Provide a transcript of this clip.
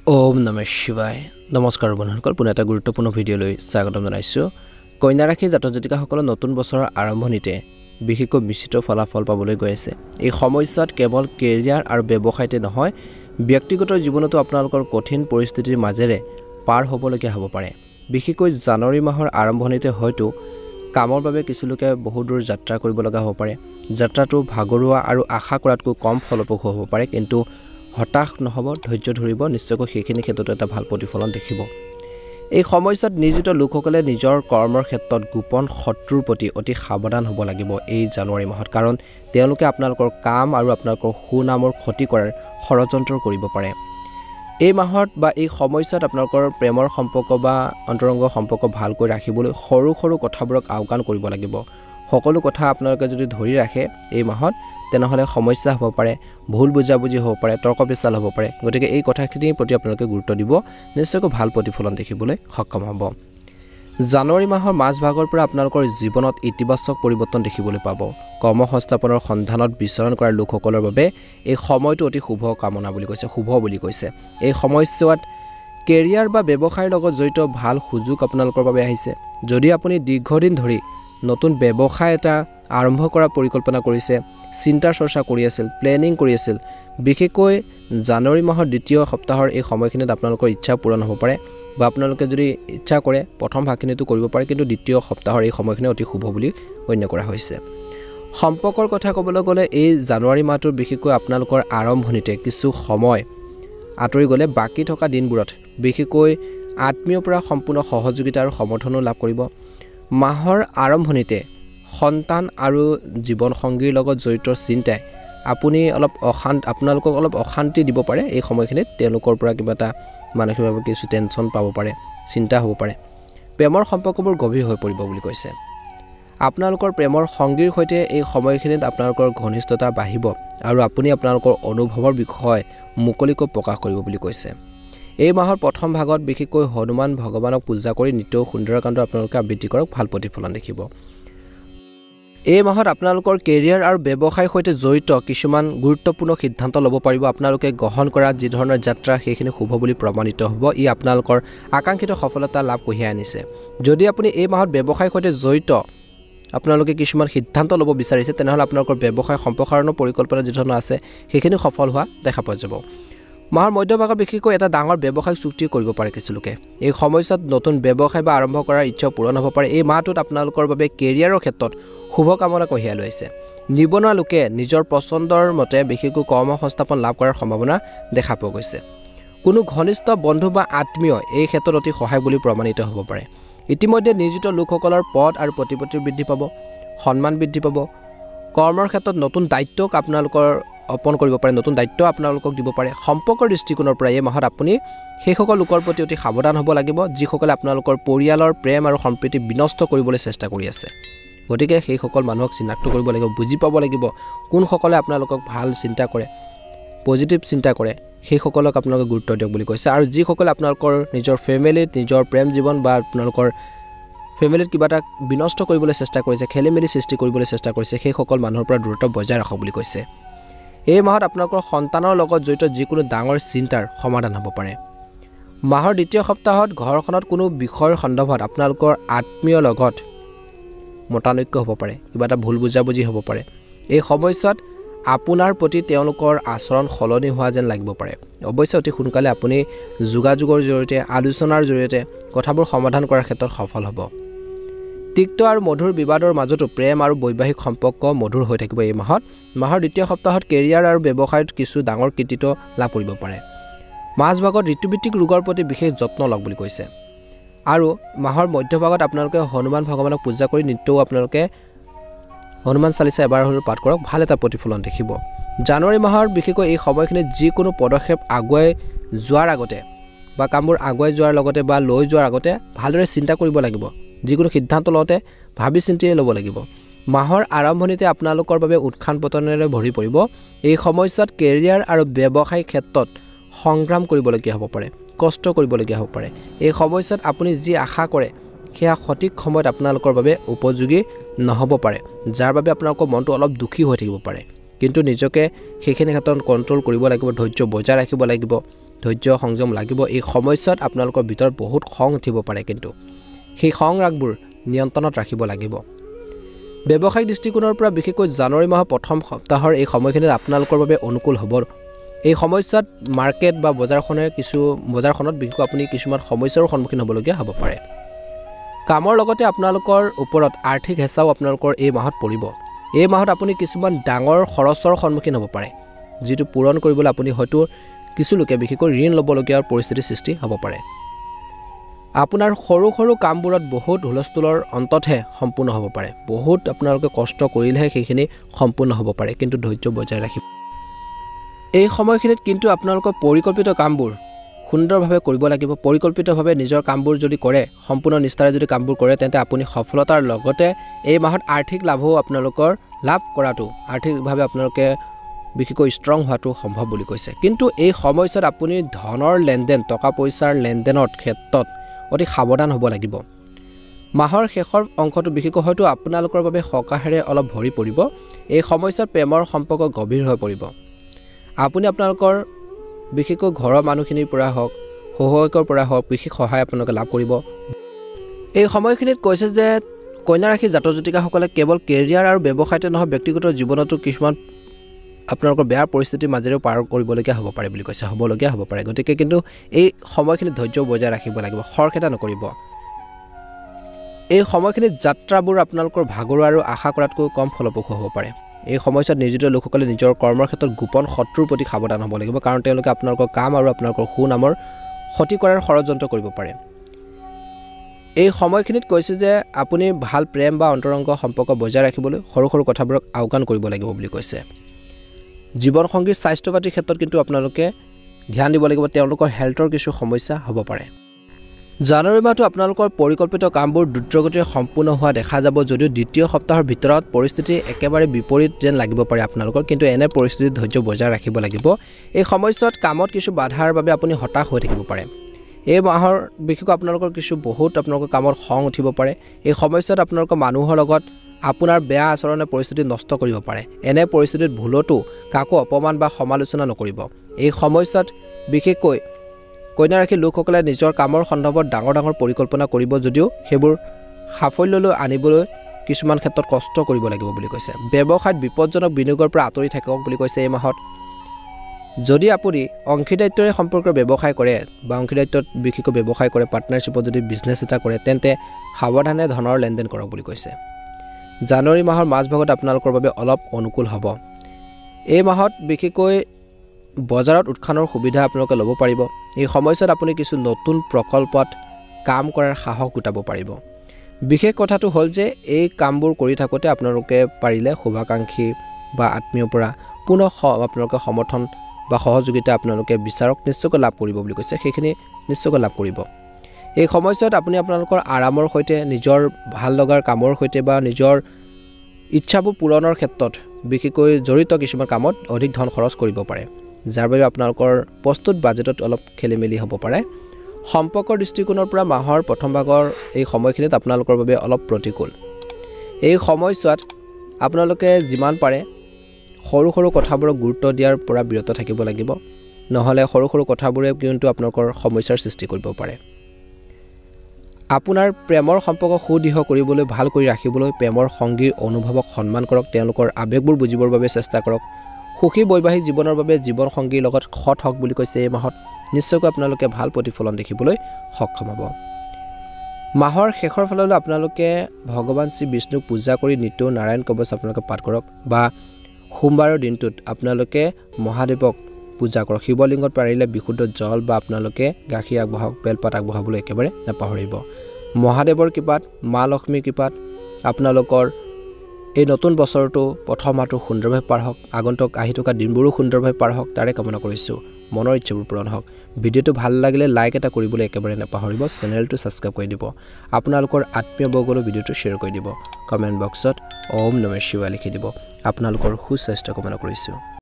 ওম নমঃ শিৱায় নমস্কাৰ বন্ধুসকল পুনে এটা গুৰুত্বপূৰ্ণ ভিডিঅ'লৈ স্বাগতম জনাইছো কন্যা ৰাশি জাতক জাতিকাসকলৰ নতুন বছৰৰ আৰম্ভণিতে বিশেষকৈ মিশ্ৰিত ফলাফল পাবলৈ গৈ আছে এই সময়ছোৱাত কেৱল কেৰিয়াৰ আৰু ব্যৱসায়তে নহয় ব্যক্তিগত জীৱনতো আপোনালোকৰ কঠিন পৰিস্থিতিৰ মাজেৰে পাৰ হ'বলগীয়া হ'ব পাৰে বিশেষকৈ জানুৱাৰী মাহৰ আৰম্ভণিতে হয়তো কামৰ বাবে কিছু লোকে বহু দূৰ যাত্ৰা কৰিব লগা হ'ব পাৰে যাত্ৰাটো ভাগৰুৱা আৰু আশা কৰাতকৈ কম ফলপ্ৰসূ হ'ব পাৰে কিন্তু হতাশ নহব ধৈৰ্য ধৰিব নিশ্চয়কৈ সেইখিনি ক্ষেত্ৰত এটা ভাল প্ৰতিফলন দেখিব এই সময়ছোৱাত নিয়োজিত লোকসকলে নিজৰ কৰ্মৰ ক্ষেত্ৰত গোপন শত্ৰুৰ প্ৰতি অতি সাৱধান হ'ব লাগিব এই জানুৱাৰী মাহত কাৰণ তেওঁলোকে আপোনালোকৰ কাম আৰু আপোনালোকৰ সুনামৰ ক্ষতি কৰাৰ ষড়যন্ত্ৰ কৰিব পাৰে এই মাহত বা এই সময়ছোৱাত আপোনালোকৰ প্ৰেমৰ সম্পৰ্ক বা অন্তৰংগ সম্পৰ্ক ভালকৈ ৰাখিবলৈ সৰু সৰু কথাবোৰক আওকাণ কৰিব লাগিব সকলো কথা আপোনালোকে যদি ধৰি ৰাখে এই মাহত তেনেহলে সমস্যা হ'ব পাৰে ভুল বুজাবুজি হ'ব পাৰে তৰ্ক বিতৰ্ক হ'ব পাৰে গতিকে এই কথাখিনিৰ প্ৰতি আপোনালোকে গুৰুত্ব দিব নিশ্চয়কৈ ভাল প্ৰতিফলন দেখিবলৈ সক্ষম হ'ব জানুৱাৰী মাহৰ মাজভাগৰ পৰা আপোনালোকৰ জীৱনত ইতিবাচক পৰিৱৰ্তন দেখিবলৈ পাব কৰ্মসংস্থাপনৰ সন্ধানত বিচৰণ কৰা লোকসকলৰ বাবে এই সময়টো অতি শুভ কামনা বুলি কৈছে শুভ বুলি কৈছে এই সময়ছোৱাত কেৰিয়াৰ বা ব্যৱসায়ৰ লগত জড়িত ভাল সুযোগ আপোনালোকৰ বাবে আহিছে যদি আপুনি দীৰ্ঘদিন ধৰি নতুন ব্যৱসায় এটা আৰম্ভ কৰা পৰিকল্পনা কৰিছে চিন্তা চৰ্চা কৰি আছিল প্লেনিং কৰি আছিল বিশেষকৈ জানুৱাৰী মাহৰ দ্বিতীয় সপ্তাহৰ এই সময়খিনিত আপোনালোকৰ ইচ্ছা পূৰণ হ'ব পাৰে বা আপোনালোকে যদি ইচ্ছা কৰে প্ৰথম ভাগখিনিটো কৰিব পাৰে কিন্তু দ্বিতীয় সপ্তাহৰ এই সময়খিনি অতি শুভ বুলি গণ্য কৰা হৈছে সম্পৰ্কৰ কথা ক'বলৈ গ'লে এই জানুৱাৰী মাহটোৰ বিশেষকৈ আপোনালোকৰ আৰম্ভণিতে কিছু সময় আঁতৰি গ'লে বাকী থকা দিনবোৰত বিশেষকৈ আত্মীয়ৰ পৰা সম্পূৰ্ণ সহযোগিতা আৰু সমৰ্থনো লাভ কৰিব মাহৰ আৰম্ভণিতে সন্তান আৰু জীৱন সংগীৰ লগত জড়িত চিন্তাই আপোনালোকক অলপ অশান্তি দিব পাৰে এই সময়খিনিত তেওঁলোকৰ পৰা কিবা এটা মানসিকভাৱে কিছু টেনচন পাব পাৰে চিন্তা হ'ব পাৰে প্ৰেমৰ সম্পৰ্কবোৰ গভীৰ হৈ পৰিব বুলি কৈছে আপোনালোকৰ প্ৰেমৰ সংগীৰ সৈতে এই সময়খিনিত আপোনালোকৰ ঘনিষ্ঠতা বাঢ়িব আৰু আপুনি আপোনালোকৰ অনুভৱৰ বিষয়ে মুকলিকৈ প্ৰকাশ কৰিব বুলি কৈছে এই মাহৰ প্ৰথম ভাগত বিশেষকৈ হনুমান ভগৱানক পূজা কৰি নিত্য সুন্দৰকাণ্ড আপোনালোকে আবৃত্তি কৰক ভাল প্ৰতিফলন দেখিব এই মাহত আপোনালোকৰ কেৰিয়াৰ আৰু ব্যৱসায়ৰ সৈতে জড়িত কিছুমান গুৰুত্বপূৰ্ণ সিদ্ধান্ত ল'ব পাৰিব আপোনালোকে গ্ৰহণ কৰা যি ধৰণৰ যাত্ৰা সেইখিনি শুভ বুলি প্ৰমাণিত হ'ব ই আপোনালোকৰ আকাংক্ষিত সফলতা লাভ কঢ়িয়াই আনিছে যদি আপুনি এই মাহত ব্যৱসায়ৰ সৈতে জড়িত আপোনালোকে কিছুমান সিদ্ধান্ত ল'ব বিচাৰিছে তেনেহ'লে আপোনালোকৰ ব্যৱসায় সম্প্ৰসাৰণৰ পৰিকল্পনা যি ধৰণৰ আছে সেইখিনি সফল হোৱা দেখা পোৱা যাব মাহৰ মধ্যভাগত বিশেষকৈ এটা ডাঙৰ ব্যৱসায়িক চুক্তি কৰিব পাৰে কিছু লোকে এই সময়ছোৱাত নতুন ব্যৱসায় বা আৰম্ভ কৰাৰ ইচ্ছা পূৰণ হ'ব পাৰে এই মাহটোত আপোনালোকৰ বাবে কেৰিয়াৰৰ ক্ষেত্ৰত শুভ কামনা কঢ়িয়াই লৈ আহিছে নিবনুৱা লোকে নিজৰ পচন্দৰ মতে বিশেষকৈ কৰ্মসংস্থাপন লাভ কৰাৰ সম্ভাৱনা দেখা পোৱা গৈছে কোনো ঘনিষ্ঠ বন্ধু বা আত্মীয় এই ক্ষেত্ৰত অতি সহায় বুলি প্ৰমাণিত হ'ব পাৰে ইতিমধ্যে নিয়োজিত লোকসকলৰ পদ আৰু প্ৰতিপত্তি বৃদ্ধি পাব সন্মান বৃদ্ধি পাব কৰ্মৰ ক্ষেত্ৰত নতুন দায়িত্বক আপোনালোকৰ অৰ্পণ কৰিব পাৰে নতুন দায়িত্ব আপোনালোকক দিব পাৰে সম্পৰ্কৰ দৃষ্টিকোণৰ পৰা এই মাহত আপুনি সেইসকল লোকৰ প্ৰতি অতি সাৱধান হ'ব লাগিব যিসকলে আপোনালোকৰ পৰিয়ালৰ প্ৰেম আৰু সম্প্ৰীতি বিনষ্ট কৰিবলৈ চেষ্টা কৰি আছে গতিকে সেইসকল মানুহক চিনাক্ত কৰিব লাগিব বুজি পাব লাগিব কোনসকলে আপোনালোকক ভাল চিন্তা কৰে পজিটিভ চিন্তা কৰে সেইসকলক আপোনালোকে গুৰুত্ব দিয়ক বুলি কৈছে আৰু যিসকলে আপোনালোকৰ নিজৰ ফেমিলিত নিজৰ প্ৰেম জীৱন বা আপোনালোকৰ ফেমিলিত কিবা এটা বিনষ্ট কৰিবলৈ চেষ্টা কৰিছে খেলিমেলি সৃষ্টি কৰিবলৈ চেষ্টা কৰিছে সেইসকল মানুহৰ পৰা দূৰত্ব বজাই ৰাখক বুলি কৈছে এই মাহত আপোনালোকৰ সন্তানৰ লগত জড়িত যিকোনো ডাঙৰ চিন্তাৰ সমাধান হ'ব পাৰে মাহৰ দ্বিতীয় সপ্তাহত ঘৰখনত কোনো বিষয়ৰ সন্দৰ্ভত আপোনালোকৰ আত্মীয়ৰ লগত মতানৈক্য হ'ব পাৰে কিবা এটা ভুল বুজাবুজি হ'ব পাৰে এই সময়ছোৱাত আপোনাৰ প্ৰতি তেওঁলোকৰ আচৰণ সলনি হোৱা যেন লাগিব পাৰে অৱশ্যে অতি সোনকালে আপুনি যোগাযোগৰ জৰিয়তে আলোচনাৰ জৰিয়তে কথাবোৰ সমাধান কৰাৰ ক্ষেত্ৰত সফল হ'ব তিক্ত আৰু মধুৰ বিবাদৰ মাজতো প্ৰেম আৰু বৈবাহিক সম্পৰ্ক মধুৰ হৈ থাকিব এই মাহৰ দ্বিতীয় সপ্তাহত কেৰিয়াৰ আৰু ব্যৱসায়ত কিছু ডাঙৰ কৃতিত্ব লাভ কৰিব পাৰে মাজভাগত ঋতুভিত্তিক ৰোগৰ প্ৰতি বিশেষ যত্ন লওক বুলি কৈছে আৰু মাহৰ মধ্যভাগত আপোনালোকে হনুমান ভগৱানক পূজা কৰি নিত্যও আপোনালোকে হনুমান চালিচা এবাৰ হ'লেও পাঠ কৰক ভাল এটা প্ৰতিফলন দেখিব জানুৱাৰী মাহৰ বিশেষকৈ এই সময়খিনিত যিকোনো পদক্ষেপ আগুৱাই যোৱাৰ আগতে বা কামবোৰ আগুৱাই যোৱাৰ লগতে বা লৈ যোৱাৰ আগতে ভালদৰে চিন্তা কৰিব লাগিব যিকোনো সিদ্ধান্ত লওঁতে ভাবি চিন্তিয়ে ল'ব লাগিব মাহৰ আৰম্ভণিতে আপোনালোকৰ বাবে উত্থান পতনেৰে ভৰি পৰিব এই সময়ছোৱাত কেৰিয়াৰ আৰু ব্যৱসায় ক্ষেত্ৰত সংগ্ৰাম কৰিবলগীয়া হ'ব পাৰে কষ্ট কৰিবলগীয়া হ'ব পাৰে এই সময়ছোৱাত আপুনি যি আশা কৰে সেয়া সঠিক সময়ত আপোনালোকৰ বাবে উপযোগী নহ'ব পাৰে যাৰ বাবে আপোনালোকৰ মনটো অলপ দুখী হৈ থাকিব পাৰে কিন্তু নিজকে সেইখিনি ক্ষেত্ৰত কণ্ট্ৰল কৰিব লাগিব ধৈৰ্য বজাই ৰাখিব লাগিব ধৈৰ্য সংযম লাগিব এই সময়ছোৱাত আপোনালোকৰ ভিতৰত বহুত খং উঠিব পাৰে কিন্তু সেই খং ৰাগবোৰ নিয়ন্ত্ৰণত ৰাখিব লাগিব ব্যৱসায়িক দৃষ্টিকোণৰ পৰা বিশেষকৈ জানুৱাৰী মাহৰ প্ৰথম সপ্তাহৰ এই সময়খিনিত আপোনালোকৰ বাবে অনুকূল হ'ব এই সময়ছোৱাত মাৰ্কেট বা বজাৰখনত বিশেষকৈ আপুনি কিছুমান সমস্যাৰ সন্মুখীন হ'বলগীয়া হ'ব পাৰে কামৰ লগতে আপোনালোকৰ ওপৰত আৰ্থিক হেঁচাও আপোনালোকৰ এই মাহত পৰিব এই মাহত আপুনি কিছুমান ডাঙৰ খৰচৰ সন্মুখীন হ'ব পাৰে যিটো পূৰণ কৰিবলৈ আপুনি হয়তো কিছু লোকে বিশেষকৈ ঋণ ল'বলগীয়া পৰিস্থিতিৰ সৃষ্টি হ'ব পাৰে আপোনাৰ সৰু সৰু কামবোৰত বহুত হুলস্থুলৰ অন্ততহে সম্পূৰ্ণ হ'ব পাৰে বহুত আপোনালোকে কষ্ট কৰিলেহে সেইখিনি সম্পূৰ্ণ হ'ব পাৰে কিন্তু ধৈৰ্য বজাই ৰাখিব এই সময়খিনিত কিন্তু আপোনালোকৰ পৰিকল্পিত কামবোৰ সুন্দৰভাৱে কৰিব লাগিব পৰিকল্পিতভাৱে নিজৰ কামবোৰ যদি কৰে সম্পূৰ্ণ নিষ্ঠাৰে যদি কামবোৰ কৰে তেন্তে আপুনি সফলতাৰ লগতে এই মাহত আৰ্থিক লাভও আপোনালোকৰ লাভ কৰাটো আৰ্থিকভাৱে আপোনালোকে বিশেষকৈ ষ্ট্ৰং হোৱাটো সম্ভৱ বুলি কৈছে কিন্তু এই সময়ছোৱাত আপুনি ধনৰ লেনদেন টকা পইচাৰ লেনদেনৰ ক্ষেত্ৰত অতি সাৱধান হ'ব লাগিব মাহৰ শেষৰ অংশটো বিশেষকৈ হয়তো আপোনালোকৰ বাবে সকাহেৰে অলপ ভৰি পৰিব এই সময়ছোৱাত প্ৰেমৰ সম্পৰ্ক গভীৰ হৈ পৰিব আপুনি আপোনালোকৰ বিশেষকৈ ঘৰৰ মানুহখিনিৰ পৰা হওক সহায়কৰ পৰা হওক বিশেষ সহায় আপোনালোকে লাভ কৰিব এই সময়খিনিত কৈছে যে কন্যা ৰাশি জাতক জাতিকাসকলে কেৱল কেৰিয়াৰ আৰু ব্যৱসায়তে নহয় ব্যক্তিগত জীৱনতো কিছুমান আপোনালোকৰ বেয়া পৰিস্থিতিৰ মাজেৰেও পাৰ কৰিবলগীয়া হ'ব পাৰে বুলি কৈছে হ'বলগীয়া হ'ব পাৰে গতিকে কিন্তু এই সময়খিনিত ধৈৰ্য বজাই ৰাখিব লাগিব খৰখেদা নকৰিব এই সময়খিনিত যাত্ৰাবোৰ আপোনালোকৰ ভাগৰুৱা আৰু আশা কৰাতকৈ কম ফলপ্ৰসূ হ'ব পাৰে এই সময়ছোৱাত নিয়োজিত লোকসকলে নিজৰ কৰ্মৰ ক্ষেত্ৰত গোপন শত্ৰুৰ প্ৰতি সাৱধান হ'ব লাগিব কাৰণ তেওঁলোকে আপোনালোকৰ কাম আৰু আপোনালোকৰ সুনামৰ ক্ষতি কৰাৰ ষড়যন্ত্ৰ কৰিব পাৰে এই সময়খিনিত কৈছে যে আপুনি ভাল প্ৰেম বা অন্তৰংগ সম্পৰ্ক বজাই ৰাখিবলৈ সৰু সৰু কথাবোৰক আওকাণ কৰিব লাগিব বুলি কৈছে জীৱনসংগীৰ স্বাস্থ্য পাতিৰ ক্ষেত্ৰত কিন্তু আপোনালোকে ধ্যান দিব লাগিব তেওঁলোকৰ হেল্থৰ কিছু সমস্যা হ'ব পাৰে জানুৱাৰী মাহটো আপোনালোকৰ পৰিকল্পিত কামবোৰ দ্ৰুতগতিৰে সম্পূৰ্ণ হোৱা দেখা যাব যদিও দ্বিতীয় সপ্তাহৰ ভিতৰত পৰিস্থিতি একেবাৰে বিপৰীত যেন লাগিব পাৰে আপোনালোকৰ কিন্তু এনে পৰিস্থিতিত ধৈৰ্য বজাই ৰাখিব লাগিব এই সময়ছোৱাত কামত কিছু বাধাৰ বাবে আপুনি হতাশ হৈ থাকিব পাৰে এই মাহৰ বিশেষকৈ আপোনালোকৰ কিছু বহুত আপোনালোকৰ কামত খং উঠিব পাৰে এই সময়ছোৱাত আপোনালোকৰ মানুহৰ লগত আপোনাৰ বেয়া আচৰণে পৰিস্থিতি নষ্ট কৰিব পাৰে এনে পৰিস্থিতিত ভুলতো কাকো অপমান বা সমালোচনা নকৰিব এই সময়ছোৱাত বিশেষকৈ কন্যা ৰাশিৰ লোকসকলে নিজৰ কামৰ সন্দৰ্ভত ডাঙৰ ডাঙৰ পৰিকল্পনা কৰিব যদিও সেইবোৰ সাফল্যলৈ আনিবলৈ কিছুমান ক্ষেত্ৰত কষ্ট কৰিব লাগিব বুলি কৈছে ব্যৱসায়ত বিপদজনক বিনিয়োগৰ পৰা আঁতৰি থাকক বুলি কৈছে এই মাহত যদি আপুনি অংশীদাৰিত্বৰে সম্পৰ্কৰ ব্যৱসায় কৰে বা অংশীদাৰিত্বত বিশেষকৈ ব্যৱসায় কৰে পাৰ্টনাৰশ্বিপত যদি বিজনেছ এটা কৰে তেন্তে সাৱধানে ধনৰ লেনদেন কৰক বুলি কৈছে জানুৱাৰী মাহৰ মাজভাগত আপোনালোকৰ বাবে অলপ অনুকূল হ'ব এই মাহত বিশেষকৈ বজাৰত উৎখানৰ সুবিধা আপোনালোকে ল'ব পাৰিব এই সময়ছোৱাত আপুনি কিছু নতুন প্ৰকল্পত কাম কৰাৰ সাহস গোটাব পাৰিব বিশেষ কথাটো হ'ল যে এই কামবোৰ কৰি থাকোঁতে আপোনালোকে পাৰিলে শুভাকাংক্ষী বা আত্মীয়ৰ পৰা পুনৰ আপোনালোকে সমৰ্থন বা সহযোগিতা আপোনালোকে বিচাৰক নিশ্চয়কৈ লাভ কৰিব বুলি কৈছে সেইখিনি নিশ্চয়কৈ লাভ কৰিব এই সময়ছোৱাত আপুনি আপোনালোকৰ আৰামৰ সৈতে নিজৰ ভাল লগাৰ কামৰ সৈতে বা নিজৰ ইচ্ছাবোৰ পূৰণৰ ক্ষেত্ৰত বিশেষকৈ জড়িত কিছুমান কামত অধিক ধন খৰচ কৰিব পাৰে যাৰ বাবে আপোনালোকৰ প্ৰস্তুত বাজেটত অলপ খেলিমেলি হ'ব পাৰে সম্পৰ্কৰ দৃষ্টিকোণৰ পৰা মাহৰ প্ৰথম ভাগৰ এই সময়খিনিত আপোনালোকৰ বাবে অলপ প্ৰতিকূল এই সময়ছোৱাত আপোনালোকে যিমান পাৰে সৰু সৰু কথাবোৰক গুৰুত্ব দিয়াৰ পৰা বিৰত থাকিব লাগিব নহ'লে সৰু সৰু কথাবোৰে কিন্তু আপোনালোকৰ সমস্যাৰ সৃষ্টি কৰিব পাৰে আপোনাৰ প্ৰেমৰ সম্পৰ্ক সুদৃঢ় কৰিবলৈ ভাল কৰি ৰাখিবলৈ প্ৰেমৰ সংগীৰ অনুভৱক সন্মান কৰক তেওঁলোকৰ আৱেগবোৰ বুজিবৰ বাবে চেষ্টা কৰক সুখী বৈবাহিক জীৱনৰ বাবে জীৱন সংগীৰ লগত সৎ হওক বুলি কৈছে এই মাহত নিশ্চয়কৈ আপোনালোকে ভাল প্ৰতিফলন দেখিবলৈ সক্ষম হ'ব মাহৰ শেষৰ ফাললৈ আপোনালোকে ভগৱান শ্ৰী বিষ্ণুক পূজা কৰি নিত্য নাৰায়ণ কৱচ আপোনালোকে পাঠ কৰক বা সোমবাৰৰ দিনটোত আপোনালোকে মহাদেৱক পূজা কৰক শিৱলিংগত পাৰিলে বিশুদ্ধ জল বা আপোনালোকে গাখীৰ আগবঢ়াওক বেলপাত আগবঢ়াবলৈ একেবাৰে নাপাহৰিব মহাদেৱৰ কৃপাত মা লক্ষ্মীৰ কৃপাত আপোনালোকৰ এই নতুন বছৰটো প্ৰথম মাহটো সুন্দৰভাৱে পাৰ হওক আগন্তুক আহি থকা দিনবোৰো সুন্দৰভাৱে পাৰ হওক তাৰে কামনা কৰিছোঁ মনৰ ইচ্ছাবোৰ পূৰণ হওক ভিডিঅ'টো ভাল লাগিলে লাইক এটা কৰিবলৈ একেবাৰে নাপাহৰিব চেনেলটো ছাবস্ক্ৰাইব কৰি দিব আপোনালোকৰ আত্মীয়বৰ্গলৈ ভিডিঅ'টো শ্বেয়াৰ কৰি দিব কমেণ্ট বক্সত ওম নমঃ শিৱায় লিখি দিব আপোনালোকৰ সুস্বাস্থ্য কামনা কৰিছোঁ